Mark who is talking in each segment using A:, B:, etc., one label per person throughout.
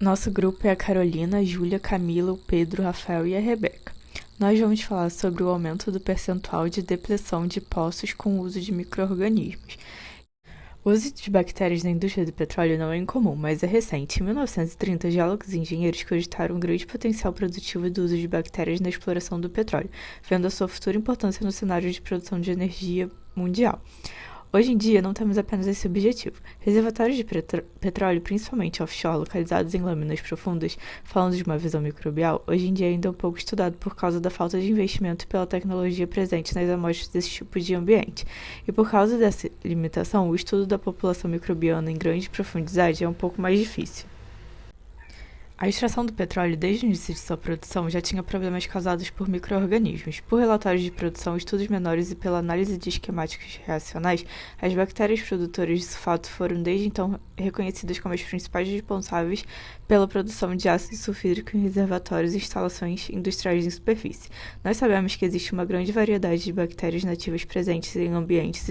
A: Nosso grupo é a Carolina, a Júlia, a Camila, o Pedro, o Rafael e a Rebeca. Nós vamos falar sobre o aumento do percentual de depleção de poços com o uso de micro-organismos. O uso de bactérias na indústria do petróleo não é incomum, mas é recente. Em 1930, geólogos e engenheiros cogitaram um grande potencial produtivo do uso de bactérias na exploração do petróleo, vendo a sua futura importância no cenário de produção de energia mundial. Hoje em dia, não temos apenas esse objetivo. Reservatórios de petróleo, principalmente offshore, localizados em lâminas profundas, falando de uma visão microbial, hoje em dia ainda é um pouco estudado por causa da falta de investimento pela tecnologia presente nas amostras desse tipo de ambiente. E por causa dessa limitação, o estudo da população microbiana em grande profundidade é um pouco mais difícil. A extração do petróleo desde o início de sua produção já tinha problemas causados por micro-organismos. Por relatórios de produção, estudos menores e pela análise de esquemáticos reacionais, as bactérias produtoras de sulfato foram desde então reconhecidas como as principais responsáveis pela produção de ácido sulfídrico em reservatórios e instalações industriais em superfície. Nós sabemos que existe uma grande variedade de bactérias nativas presentes em ambientes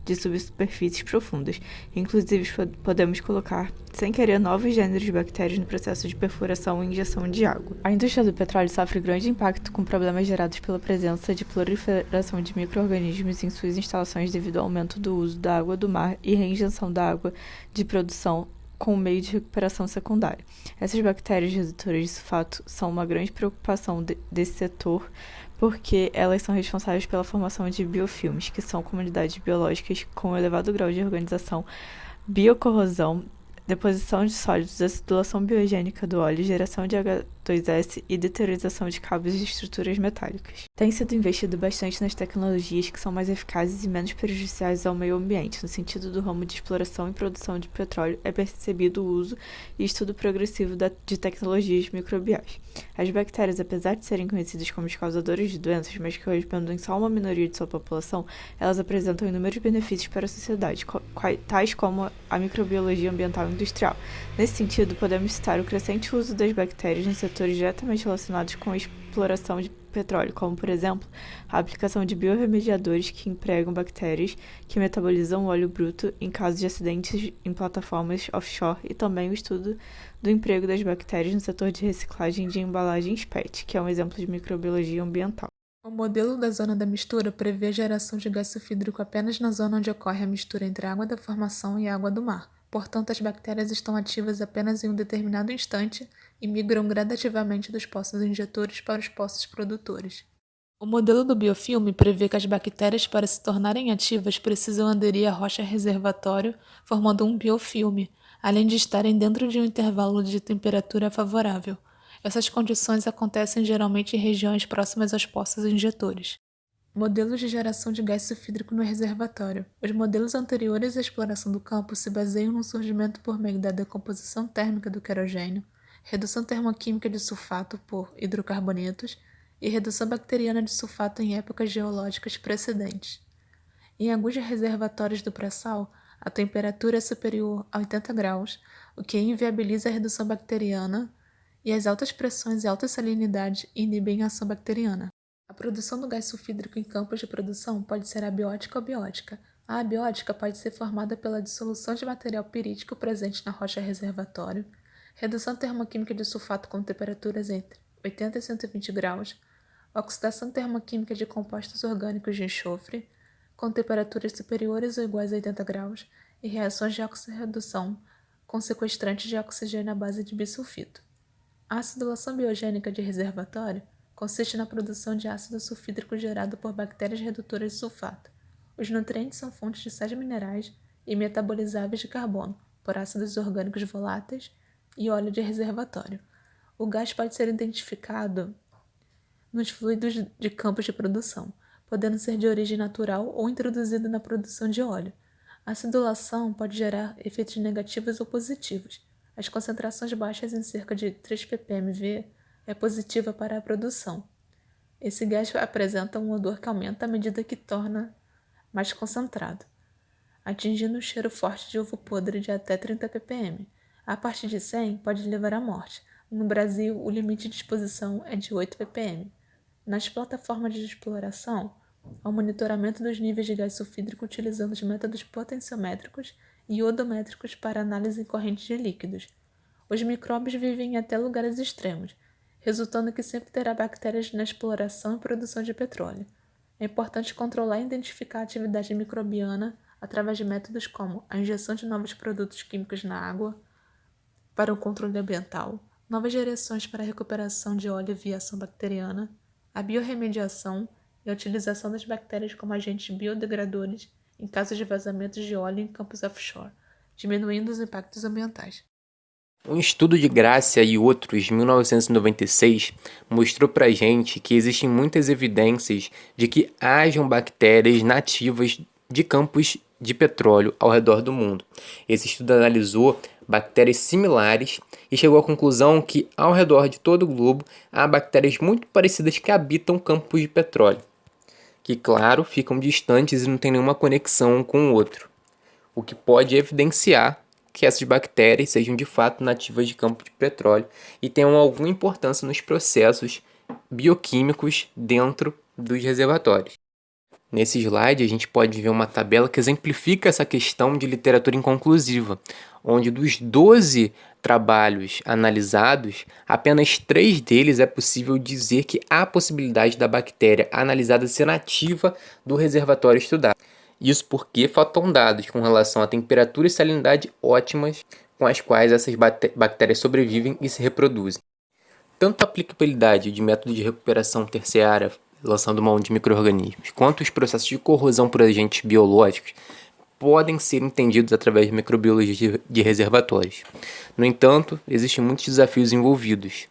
A: de subsuperfícies profundas. Inclusive, podemos colocar, sem querer, novos gêneros de bactérias no processo de perfuração e injeção de água. A indústria do petróleo sofre grande impacto com problemas gerados pela presença de proliferação de micro-organismos em suas instalações devido ao aumento do uso da água do mar e reinjeção da água de produção com o meio de recuperação secundária. Essas bactérias redutoras de sulfato são uma grande preocupação desse setor porque elas são responsáveis pela formação de biofilmes, que são comunidades biológicas com elevado grau de organização, biocorrosão, deposição de sólidos, acidulação biogênica do óleo, geração de H2S e deteriorização de cabos e estruturas metálicas. Tem sido investido bastante nas tecnologias que são mais eficazes e menos prejudiciais ao meio ambiente. No sentido do ramo de exploração e produção de petróleo, é percebido o uso e estudo progressivo de tecnologias microbiais. As bactérias, apesar de serem conhecidas como os causadores de doenças, mas que correspondem só a uma minoria de sua população, elas apresentam inúmeros benefícios para a sociedade, tais como a microbiologia ambiental e industrial. Nesse sentido, podemos citar o crescente uso das bactérias em setores diretamente relacionados com a exploração de petróleo, como, por exemplo, a aplicação de biorremediadores que empregam bactérias que metabolizam o óleo bruto em caso de acidentes em plataformas offshore e também o estudo do emprego das bactérias no setor de reciclagem de embalagens PET, que é um exemplo de microbiologia ambiental.
B: O modelo da zona da mistura prevê a geração de gás sulfídrico apenas na zona onde ocorre a mistura entre a água da formação e a água do mar. Portanto, as bactérias estão ativas apenas em um determinado instante e migram gradativamente dos poços injetores para os poços produtores. O modelo do biofilme prevê que as bactérias, para se tornarem ativas, precisam aderir à rocha reservatório, formando um biofilme, além de estarem dentro de um intervalo de temperatura favorável. Essas condições acontecem geralmente em regiões próximas aos poços injetores. Modelos de geração de gás sulfídrico no reservatório. Os modelos anteriores à exploração do campo se baseiam no surgimento por meio da decomposição térmica do querogênio, redução termoquímica de sulfato por hidrocarbonetos e redução bacteriana de sulfato em épocas geológicas precedentes. Em alguns reservatórios do pré-sal, a temperatura é superior a 80 graus, o que inviabiliza a redução bacteriana, e as altas pressões e alta salinidade inibem a ação bacteriana. A produção do gás sulfídrico em campos de produção pode ser abiótica ou biótica. A abiótica pode ser formada pela dissolução de material pirítico presente na rocha reservatório, redução termoquímica de sulfato com temperaturas entre 80 e 120 graus, oxidação termoquímica de compostos orgânicos de enxofre, com temperaturas superiores ou iguais a 80 graus, e reações de oxirredução com sequestrantes de oxigênio à base de bisulfito. A acidulação biogênica de reservatório consiste na produção de ácido sulfídrico gerado por bactérias redutoras de sulfato. Os nutrientes são fontes de sais minerais e metabolizáveis de carbono, por ácidos orgânicos voláteis e óleo de reservatório. O gás pode ser identificado nos fluidos de campos de produção, podendo ser de origem natural ou introduzido na produção de óleo. A acidulação pode gerar efeitos negativos ou positivos. As concentrações baixas em cerca de 3 ppmv é positiva para a produção. Esse gás apresenta um odor que aumenta à medida que torna mais concentrado, atingindo um cheiro forte de ovo podre de até 30 ppm. A partir de 100 pode levar à morte. No Brasil, o limite de exposição é de 8 ppm. Nas plataformas de exploração, ao monitoramento dos níveis de gás sulfídrico utilizando os métodos potenciométricos e iodométricos para análise em correntes de líquidos. Os micróbios vivem em até lugares extremos, resultando que sempre terá bactérias na exploração e produção de petróleo. É importante controlar e identificar a atividade microbiana através de métodos como a injeção de novos produtos químicos na água para o controle ambiental, novas direções para a recuperação de óleo via ação bacteriana, a biorremediação e a utilização das bactérias como agentes biodegradadores em casos de vazamentos de óleo em campos offshore, diminuindo os impactos ambientais.
C: Um estudo de Gracia e outros, de 1996, mostrou pra gente que existem muitas evidências de que hajam bactérias nativas de campos de petróleo ao redor do mundo. Esse estudo analisou bactérias similares e chegou à conclusão que ao redor de todo o globo há bactérias muito parecidas que habitam campos de petróleo, que claro, ficam distantes e não têm nenhuma conexão um com o outro, o que pode evidenciar que essas bactérias sejam de fato nativas de campo de petróleo e tenham alguma importância nos processos bioquímicos dentro dos reservatórios. Nesse slide, a gente pode ver uma tabela que exemplifica essa questão de literatura inconclusiva, onde dos 12 trabalhos analisados, apenas 3 deles é possível dizer que há possibilidade da bactéria analisada ser nativa do reservatório estudado. Isso porque faltam dados com relação à temperatura e salinidade ótimas com as quais essas bactérias sobrevivem e se reproduzem. Tanto a aplicabilidade de métodos de recuperação terciária, lançando mão de micro-organismos, quanto os processos de corrosão por agentes biológicos podem ser entendidos através de microbiologia de reservatórios. No entanto, existem muitos desafios envolvidos,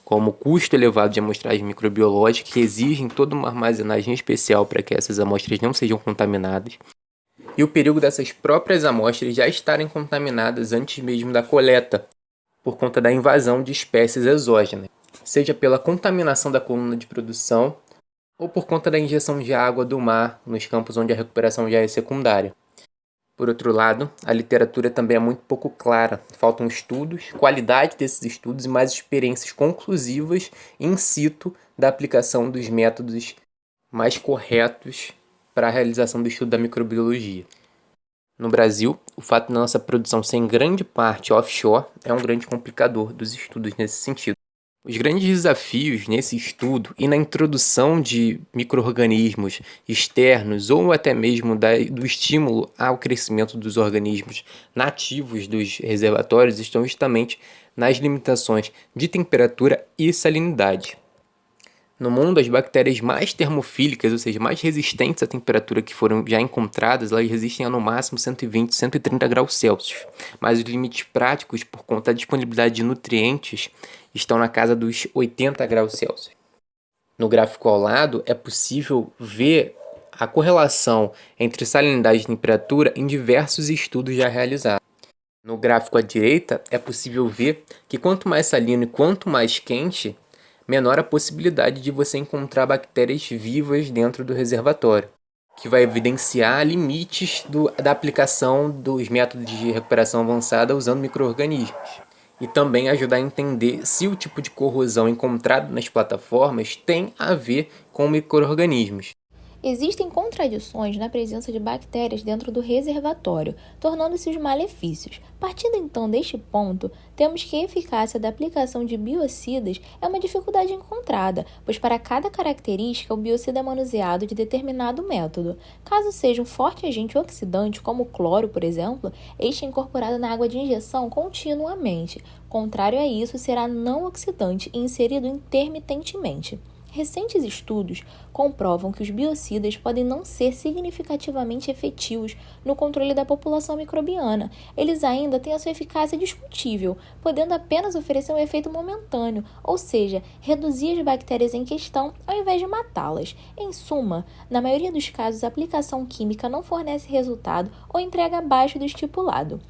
C: como o custo elevado de amostragem microbiológica, que exigem toda uma armazenagem especial para que essas amostras não sejam contaminadas, e o perigo dessas próprias amostras já estarem contaminadas antes mesmo da coleta, por conta da invasão de espécies exógenas, seja pela contaminação da coluna de produção ou por conta da injeção de água do mar nos campos onde a recuperação já é secundária. Por outro lado, a literatura também é muito pouco clara. Faltam estudos, qualidade desses estudos e mais experiências conclusivas in situ da aplicação dos métodos mais corretos para a realização do estudo da microbiologia. No Brasil, o fato da nossa produção ser em grande parte offshore é um grande complicador dos estudos nesse sentido. Os grandes desafios nesse estudo e na introdução de micro-organismos externos ou até mesmo do estímulo ao crescimento dos organismos nativos dos reservatórios estão justamente nas limitações de temperatura e salinidade. No mundo, as bactérias mais termofílicas, ou seja, mais resistentes à temperatura que foram já encontradas, elas resistem a no máximo 120, 130 graus Celsius. Mas os limites práticos, por conta da disponibilidade de nutrientes, estão na casa dos 80 graus Celsius. No gráfico ao lado, é possível ver a correlação entre salinidade e temperatura em diversos estudos já realizados. No gráfico à direita, é possível ver que quanto mais salino e quanto mais quente, menor a possibilidade de você encontrar bactérias vivas dentro do reservatório, que vai evidenciar limites da aplicação dos métodos de recuperação avançada usando micro-organismos, e também ajudar a entender se o tipo de corrosão encontrado nas plataformas tem a ver com micro-organismos.
D: Existem contradições na presença de bactérias dentro do reservatório, tornando-se os malefícios. Partindo então deste ponto, temos que a eficácia da aplicação de biocidas é uma dificuldade encontrada, pois para cada característica o biocida é manuseado de determinado método. Caso seja um forte agente oxidante, como o cloro, por exemplo, este é incorporado na água de injeção continuamente. Contrário a isso, será não oxidante e inserido intermitentemente. Recentes estudos comprovam que os biocidas podem não ser significativamente efetivos no controle da população microbiana. Eles ainda têm a sua eficácia discutível, podendo apenas oferecer um efeito momentâneo, ou seja, reduzir as bactérias em questão ao invés de matá-las. Em suma, na maioria dos casos, a aplicação química não fornece resultado ou entrega abaixo do estipulado.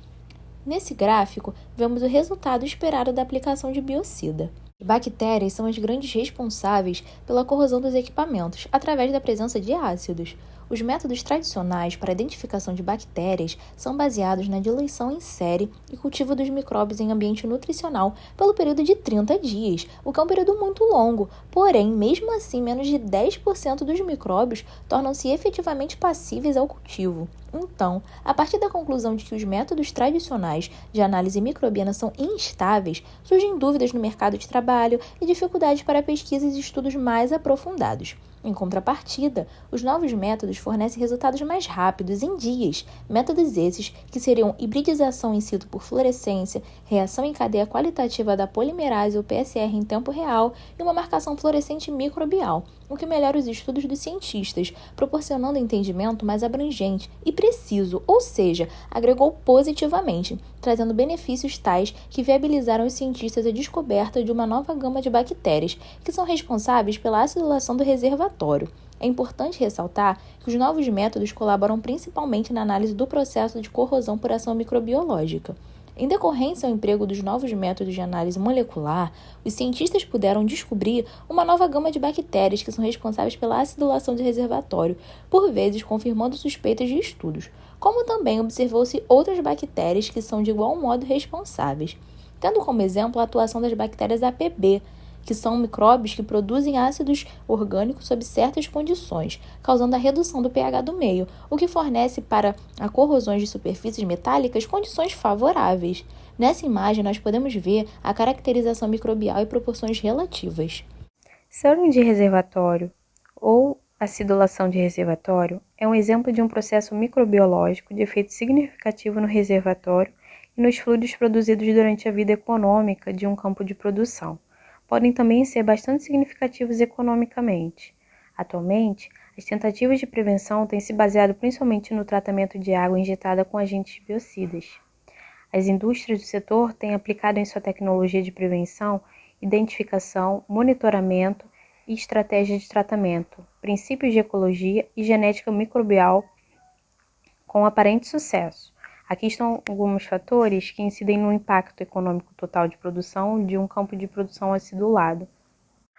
D: Nesse gráfico, vemos o resultado esperado da aplicação de biocida. Bactérias são as grandes responsáveis pela corrosão dos equipamentos, através da presença de ácidos. Os métodos tradicionais para a identificação de bactérias são baseados na diluição em série e cultivo dos micróbios em ambiente nutricional pelo período de 30 dias, o que é um período muito longo. Porém, mesmo assim, menos de 10% dos micróbios tornam-se efetivamente passíveis ao cultivo. Então, a partir da conclusão de que os métodos tradicionais de análise microbiana são instáveis, surgem dúvidas no mercado de trabalho e dificuldades para pesquisas e estudos mais aprofundados. Em contrapartida, os novos métodos fornecem resultados mais rápidos, em dias. Métodos esses que seriam hibridização in situ por fluorescência, reação em cadeia qualitativa da polimerase ou PCR em tempo real e uma marcação fluorescente microbial, o que melhora os estudos dos cientistas, proporcionando entendimento mais abrangente e preciso, ou seja, agregou positivamente, trazendo benefícios tais que viabilizaram os cientistas a descoberta de uma nova gama de bactérias, que são responsáveis pela acidulação do reservatório. É importante ressaltar que os novos métodos colaboram principalmente na análise do processo de corrosão por ação microbiológica. Em decorrência ao emprego dos novos métodos de análise molecular, os cientistas puderam descobrir uma nova gama de bactérias que são responsáveis pela acidulação de reservatório, por vezes confirmando suspeitas de estudos, como também observou-se outras bactérias que são de igual modo responsáveis, tendo como exemplo a atuação das bactérias APB, que são micróbios que produzem ácidos orgânicos sob certas condições, causando a redução do pH do meio, o que fornece para a corrosões de superfícies metálicas condições favoráveis. Nessa imagem, nós podemos ver a caracterização microbial e proporções relativas.
E: Célula de reservatório ou acidulação de reservatório é um exemplo de um processo microbiológico de efeito significativo no reservatório e nos fluidos produzidos durante a vida econômica de um campo de produção. Podem também ser bastante significativos economicamente. Atualmente, as tentativas de prevenção têm se baseado principalmente no tratamento de água injetada com agentes biocidas. As indústrias do setor têm aplicado em sua tecnologia de prevenção, identificação, monitoramento e estratégia de tratamento, princípios de ecologia e genética microbial com aparente sucesso. Aqui estão alguns fatores que incidem no impacto econômico total de produção de um campo de produção acidulado.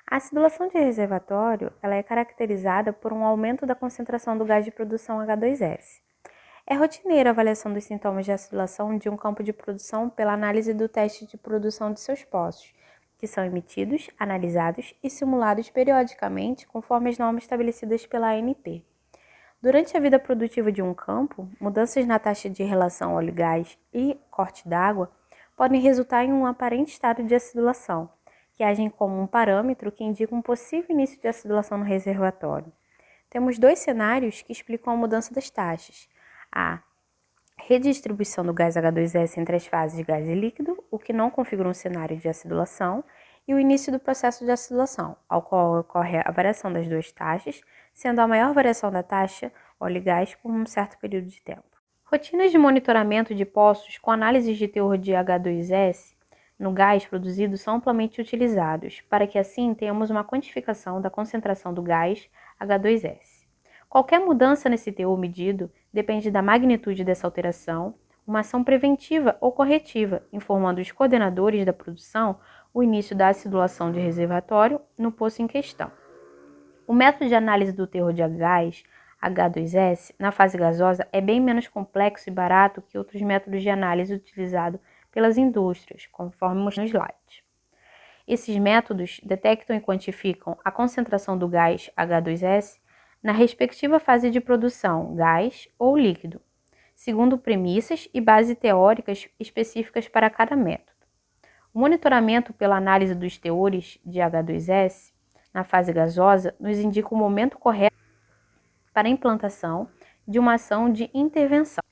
E: A acidulação de reservatório ela é caracterizada por um aumento da concentração do gás de produção H2S. É rotineira a avaliação dos sintomas de acidulação de um campo de produção pela análise do teste de produção de seus poços, que são emitidos, analisados e simulados periodicamente conforme as normas estabelecidas pela ANP. Durante a vida produtiva de um campo, mudanças na taxa de relação óleo-gás e corte d'água podem resultar em um aparente estado de acidulação, que agem como um parâmetro que indica um possível início de acidulação no reservatório. Temos dois cenários que explicam a mudança das taxas. A redistribuição do gás H2S entre as fases de gás e líquido, o que não configura um cenário de acidulação, e o início do processo de acidulação, ao qual ocorre a variação das duas taxas, sendo a maior variação da taxa óleo e gás por um certo período de tempo. Rotinas de monitoramento de poços com análises de teor de H2S no gás produzido são amplamente utilizados, para que assim tenhamos uma quantificação da concentração do gás H2S. Qualquer mudança nesse teor medido depende da magnitude dessa alteração, uma ação preventiva ou corretiva, informando os coordenadores da produção o início da acidulação de reservatório no poço em questão. O método de análise do teor de gás H2S na fase gasosa é bem menos complexo e barato que outros métodos de análise utilizados pelas indústrias, conforme mostrado no slide. Esses métodos detectam e quantificam a concentração do gás H2S na respectiva fase de produção, gás ou líquido, segundo premissas e bases teóricas específicas para cada método. O monitoramento pela análise dos teores de H2S na fase gasosa nos indica o momento correto para a implantação de uma ação de intervenção.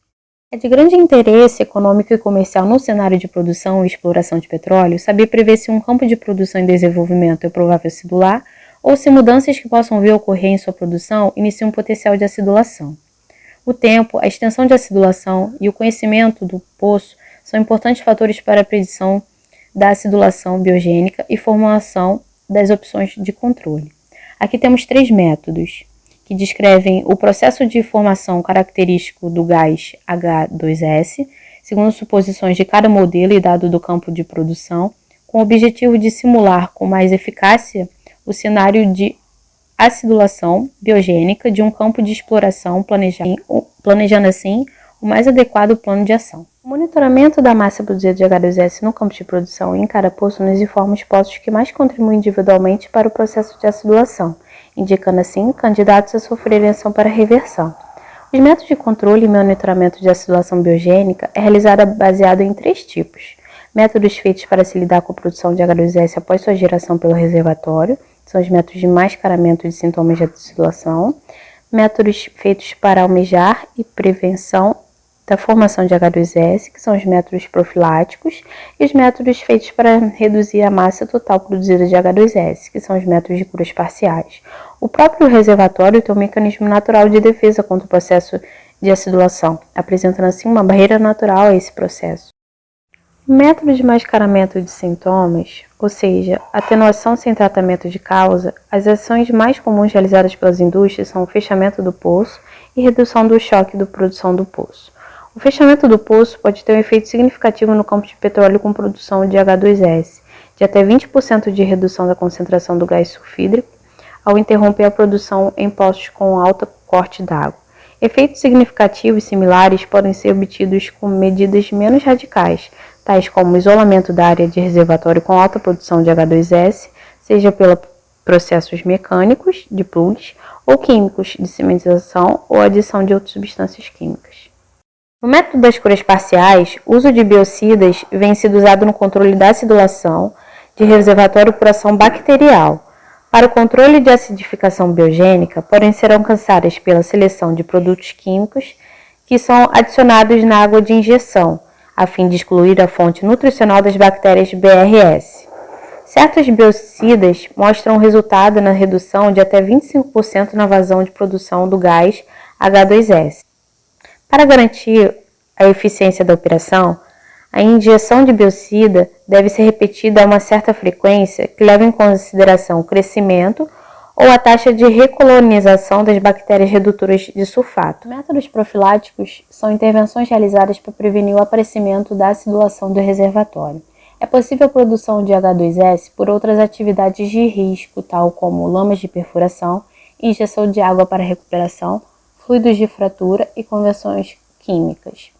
E: É de grande interesse econômico e comercial no cenário de produção e exploração de petróleo saber prever se um campo de produção em desenvolvimento é provável acidular ou se mudanças que possam vir a ocorrer em sua produção iniciam um potencial de acidulação. O tempo, a extensão de acidulação e o conhecimento do poço são importantes fatores para a predição da acidulação biogênica e formulação das opções de controle. Aqui temos 3 métodos que descrevem o processo de formação característico do gás H2S, segundo suposições de cada modelo e dado do campo de produção, com o objetivo de simular com mais eficácia o cenário de acidulação biogênica de um campo de exploração, planejando assim o mais adequado plano de ação. O monitoramento da massa produzida de H2S no campo de produção e em cada poço nos informa os poços que mais contribuem individualmente para o processo de acidulação, indicando assim candidatos a sofrerem ação para reversão. Os métodos de controle e monitoramento de acidulação biogênica é realizado baseado em 3 tipos. Métodos feitos para se lidar com a produção de H2S após sua geração pelo reservatório, são os métodos de mascaramento de sintomas de acidulação. Métodos feitos para almejar e prevenção da formação de H2S, que são os métodos profiláticos, e os métodos feitos para reduzir a massa total produzida de H2S, que são os métodos de curas parciais. O próprio reservatório tem um mecanismo natural de defesa contra o processo de acidulação, apresentando assim uma barreira natural a esse processo. O método de mascaramento de sintomas, ou seja, atenuação sem tratamento de causa, as ações mais comuns realizadas pelas indústrias são o fechamento do poço e redução do choque da produção do poço. O fechamento do poço pode ter um efeito significativo no campo de petróleo com produção de H2S, de até 20% de redução da concentração do gás sulfídrico, ao interromper a produção em poços com alto corte d'água. Efeitos significativos similares podem ser obtidos com medidas menos radicais, tais como o isolamento da área de reservatório com alta produção de H2S, seja pelos processos mecânicos, de plugs, ou químicos, de cimentização ou adição de outras substâncias químicas. No método das curas parciais, o uso de biocidas vem sido usado no controle da acidulação de reservatório por ação bacterial. Para o controle de acidificação biogênica, podem ser alcançadas pela seleção de produtos químicos que são adicionados na água de injeção, a fim de excluir a fonte nutricional das bactérias BRS. Certos biocidas mostram resultado na redução de até 25% na vazão de produção do gás H2S. Para garantir a eficiência da operação, a injeção de biocida deve ser repetida a uma certa frequência que leva em consideração o crescimento ou a taxa de recolonização das bactérias redutoras de sulfato. Métodos profiláticos são intervenções realizadas para prevenir o aparecimento da acidulação do reservatório. É possível a produção de H2S por outras atividades de risco, tal como lamas de perfuração, injeção de água para recuperação, fluidos de fratura e conversões químicas,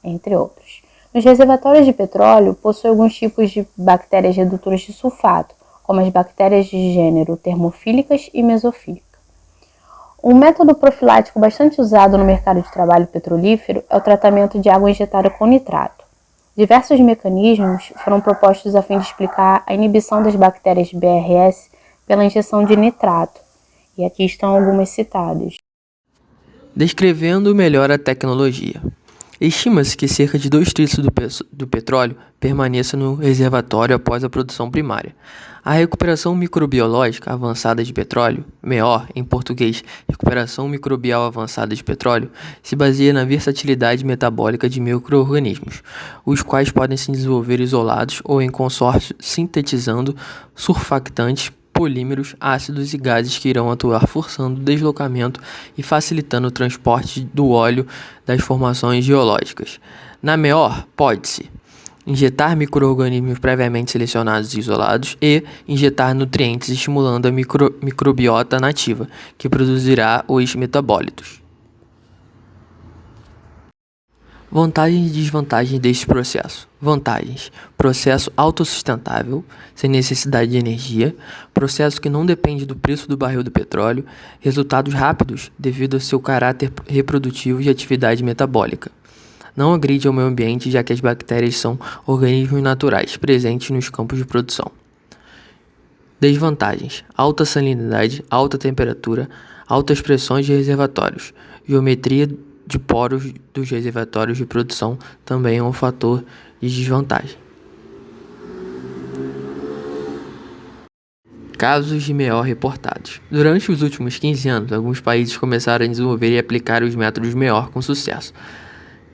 E: entre outros. Nos reservatórios de petróleo, possuem alguns tipos de bactérias redutoras de sulfato, como as bactérias de gênero termofílicas e mesofílicas. Um método profilático bastante usado no mercado de trabalho petrolífero é o tratamento de água injetada com nitrato. Diversos mecanismos foram propostos a fim de explicar a inibição das bactérias BRS pela injeção de nitrato, e aqui estão algumas citadas.
C: Descrevendo melhor a tecnologia. Estima-se que cerca de 2/3 do petróleo permaneça no reservatório após a produção primária. A recuperação microbiológica avançada de petróleo, MEOR, em português, recuperação microbial avançada de petróleo, se baseia na versatilidade metabólica de micro-organismos, os quais podem se desenvolver isolados ou em consórcio, sintetizando surfactantes, polímeros, ácidos e gases que irão atuar forçando o deslocamento e facilitando o transporte do óleo das formações geológicas. Na MEOR, pode-se injetar micro-organismos previamente selecionados e isolados e injetar nutrientes estimulando a microbiota nativa, que produzirá os metabólitos. Vantagens e desvantagens deste processo. Vantagens: processo autossustentável, sem necessidade de energia, processo que não depende do preço do barril do petróleo, resultados rápidos devido ao seu caráter reprodutivo e atividade metabólica. Não agride ao meio ambiente, já que as bactérias são organismos naturais presentes nos campos de produção. Desvantagens: alta salinidade, alta temperatura, altas pressões de reservatórios, geometria de poros dos reservatórios de produção também é um fator de desvantagem. Casos de MEOR reportados. Durante os últimos 15 anos, alguns países começaram a desenvolver e aplicar os métodos MEOR com sucesso,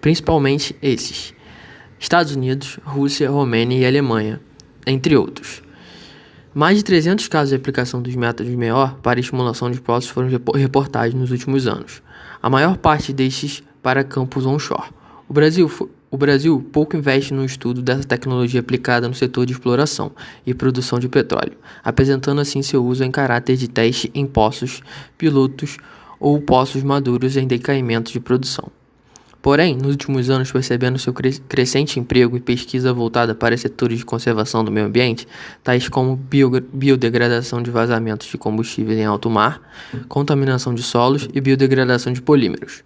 C: principalmente esses: Estados Unidos, Rússia, Romênia e Alemanha, entre outros. Mais de 300 casos de aplicação dos métodos MEOR para estimulação de poços foram reportados nos últimos anos, a maior parte destes para campos onshore. O
F: O Brasil pouco investe no estudo dessa tecnologia aplicada no setor de exploração e produção de petróleo, apresentando assim seu uso em caráter de teste em poços pilotos ou poços maduros em decaimento de produção. Porém, nos últimos anos, percebendo seu crescente emprego e pesquisa voltada para setores de conservação do meio ambiente, tais como biodegradação de vazamentos de combustíveis em alto mar, contaminação de solos e biodegradação de polímeros.